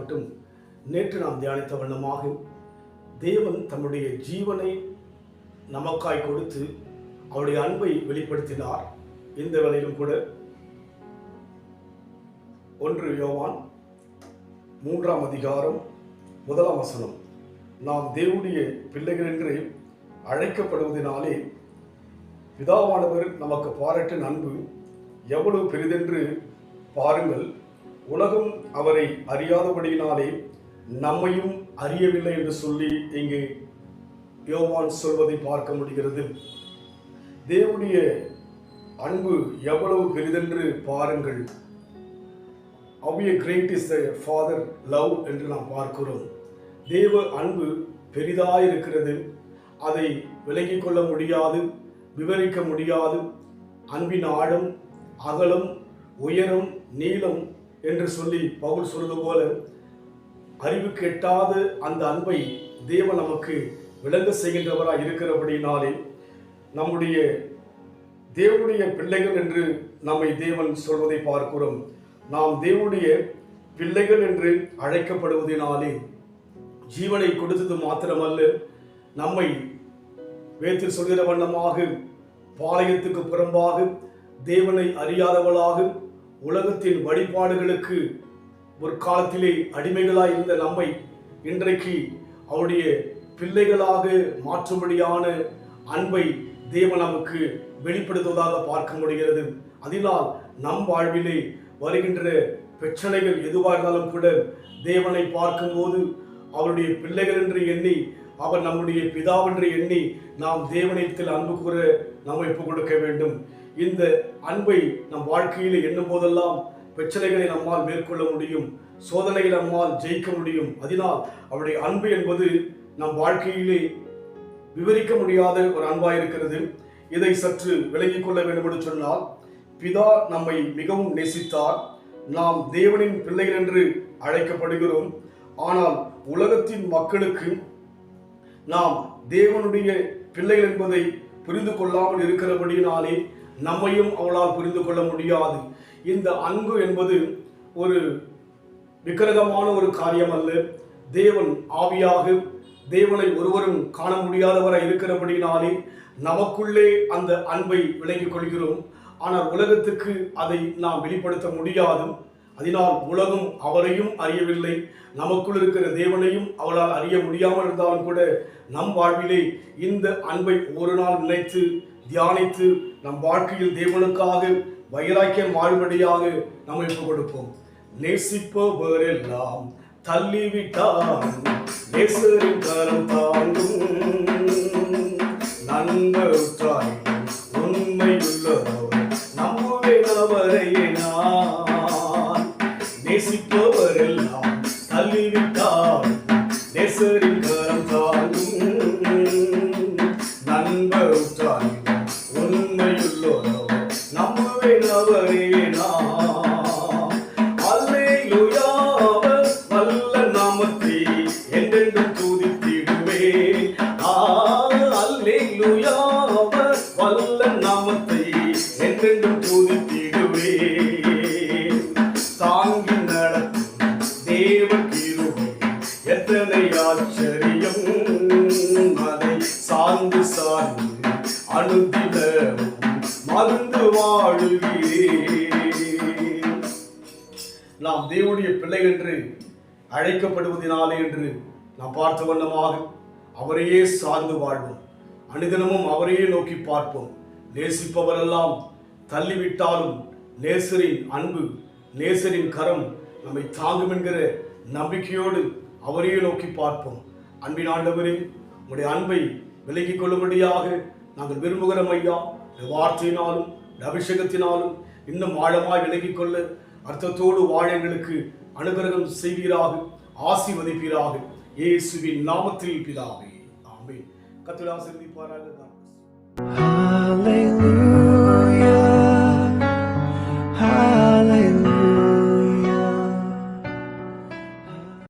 உண்டாகட்டும். நேற்று நாம் தியானித்த வண்ணமாக தேவன் தம்முடைய ஜீவனை நமக்காய் கொடுத்து அவருடைய அன்பை வெளிப்படுத்தினார். இந்த வேளையிலும் கூட 1 யோவான் 3ஆம் அதிகாரம் 1ஆம் வசனம், நாம் தேவனுடைய பிள்ளைகள் என்று அழைக்கப்படுவதனாலே பிதாவானவர் நமக்கு பாராட்டின அன்பு எவ்வளவு பெரிதென்று பாருங்கள். உலகம் அவரை அறியாதபடியினாலே நம்மையும் அறியவில்லை என்று சொல்லி இங்கே யோவான் சொல்வதை பார்க்க முடிகிறது. தேவனுடைய அன்பு எவ்வளவு பெரிதென்று பாருங்கள். How great is the Father love என்று நாம் பார்க்கிறோம். தேவ அன்பு பெரிதாய் இருக்கிறது. அதை விளங்கிக் கொள்ள முடியாது, விவரிக்க முடியாது. அன்பின் ஆழம், அகலம், உயரம், நீளம் என்று சொல்லி பவுல் சொல்வது போல அறிவுக்கு எட்டாத அந்த அன்பை தேவன் நமக்கு விளங்க செய்கின்றவராக இருக்கிறபடினாலே நம்முடைய தேவனுடைய பிள்ளைகள் என்று நம்மை தேவன் சொல்வதை பார்க்கிறோம். நாம் தேவனுடைய பிள்ளைகள் என்று அழைக்கப்படுவதனாலே ஜீவனை கொடுத்தது மாத்திரமல்ல, நம்மை வேத்தில் சொல்கிற வண்ணமாக பாளையத்துக்கு புறம்பாக தேவனை அறியாதவளாக உலகத்தின் வழிபாடுகளுக்கு ஒரு காலத்திலே அடிமைகளாய் இருந்த நம்மை இன்றைக்கு அவருடைய பிள்ளைகளாக மாற்றும்படியான அன்பை தேவன் நமக்கு வெளிப்படுத்துவதாக பார்க்க முடிகிறது. அதனால் நம் வாழ்விலே வருகின்ற பிரச்சனைகள் எதுவாக இருந்தாலும் கூட தேவனை பார்க்கும்போது அவருடைய பிள்ளைகள் என்று எண்ணி, அவர் நம்முடைய பிதாவென்று எண்ணி நாம் தேவனிடத்தில் அன்பு கூற நாம் ஒப்புக் கொடுக்க வேண்டும். இந்த அன்பை நம் வாழ்க்கையில் எண்ணும் போதெல்லாம் பிரச்சனைகளை நம்மால் மேற்கொள்ள முடியும், சோதனைகளை நம்மால் ஜெயிக்க முடியும். அதனால் அவருடைய அன்பு என்பது நம் வாழ்க்கையிலே விவரிக்க முடியாத ஒரு அன்பாயிருக்கிறது. இதை சற்று விளங்கிக் கொள்ள வேண்டும் என்று சொன்னால், பிதா நம்மை மிகவும் நேசித்தார். நாம் தேவனின் பிள்ளைகள் என்று அழைக்கப்படுகிறோம். ஆனால் உலகத்தின் மக்களுக்கு நாம் தேவனுடைய பிள்ளைகள் என்பதை புரிந்து கொள்ளாமல் இருக்கிறபடியினாலே நம்மையும் அவளால் புரிந்து கொள்ள முடியாது. இந்த அன்பு என்பது ஒரு விக்கிரகமான ஒரு காரியம் அல்ல. தேவன் ஆவியாக, தேவனை ஒருவரும் காண முடியாதவராய் இருக்கிறபடினாலே நமக்குள்ளே அந்த அன்பை விளங்கிக் கொள்கிறோம். ஆனால் உலகத்துக்கு அதை நாம் வெளிப்படுத்த முடியாது. அதனால் உலகம் அவரையும் அறியவில்லை, நமக்குள் இருக்கிற தேவனையும் அவளால் அறிய முடியாமல் இருந்தாலும் கூட நம் வாழ்விலே இந்த அன்பை ஒரு நாள் நினைத்து தியானித்து நம் வாழ்க்கையில் தேவனுக்காக வைராக்கியம் மாறுபடியாக நாம் ஒப்புக் கொடுப்போம். நேசிப்பவரெல்லாம் தள்ளிவிட்டால் நேசரின் கரம் தாங்கும், நண்பர் உண்மையுள்ளவர் நம்புவேனவரையே நான். நேசிப்பவரெல்லாம் தள்ளிவிட்டால் நேசரின் கரம் தாங்கும், நண்பர் உண்மையுள்ளவர் நம்புவேனவரையே நான். அல்லேலூயா, வல்ல நாமத்தை என்றென்றும் துதித்திடுவேன். அல்லேலூயா, வல்ல நாமத்தை என்றென்றும் துதித்திடுவேன். தாங்கி நடத்தும் தேவ கிருபை எத்தனை ஆச்சரியம், அதை சார்ந்து சார்ந்து அனுதினமும் மறந்து வாழுகிறேன். நாம் தேவனுடைய பிள்ளைகள் என்று அழைக்கப்படுவதனாலே என்று நாம் பார்த்த வண்ணமாக அவரையே சார்ந்து வாழ்வோம். அனுதினமும் அவரையே நோக்கி பார்ப்போம். நேசிப்பவரெல்லாம் தள்ளிவிட்டாலும் நேசரின் அன்பு, நேசரின் கரம் நம்மை தாங்கும் என்கிற நம்பிக்கையோடு அவரையே நோக்கி பார்ப்போம். அன்பின் ஆண்டவரே, உங்களுடைய அன்பை விலகிக் கொள்ளும்படியாக நாங்கள் விரும்புகிறோம் ஐயா. வார்த்தையினாலும் அபிஷேகத்தினாலும் இன்னும் ஆழமாய் விலகிக் கொள்ள அர்த்தத்தோடு வாழ எங்களுக்கு அனுகிரகம் செய்வீராக, ஆசீர்வதிப்பீராக. இயேசுவின் நாமத்தில் பிதாவே, ஆமென். கர்த்தர் ஆசீர்வதிப்பாராக.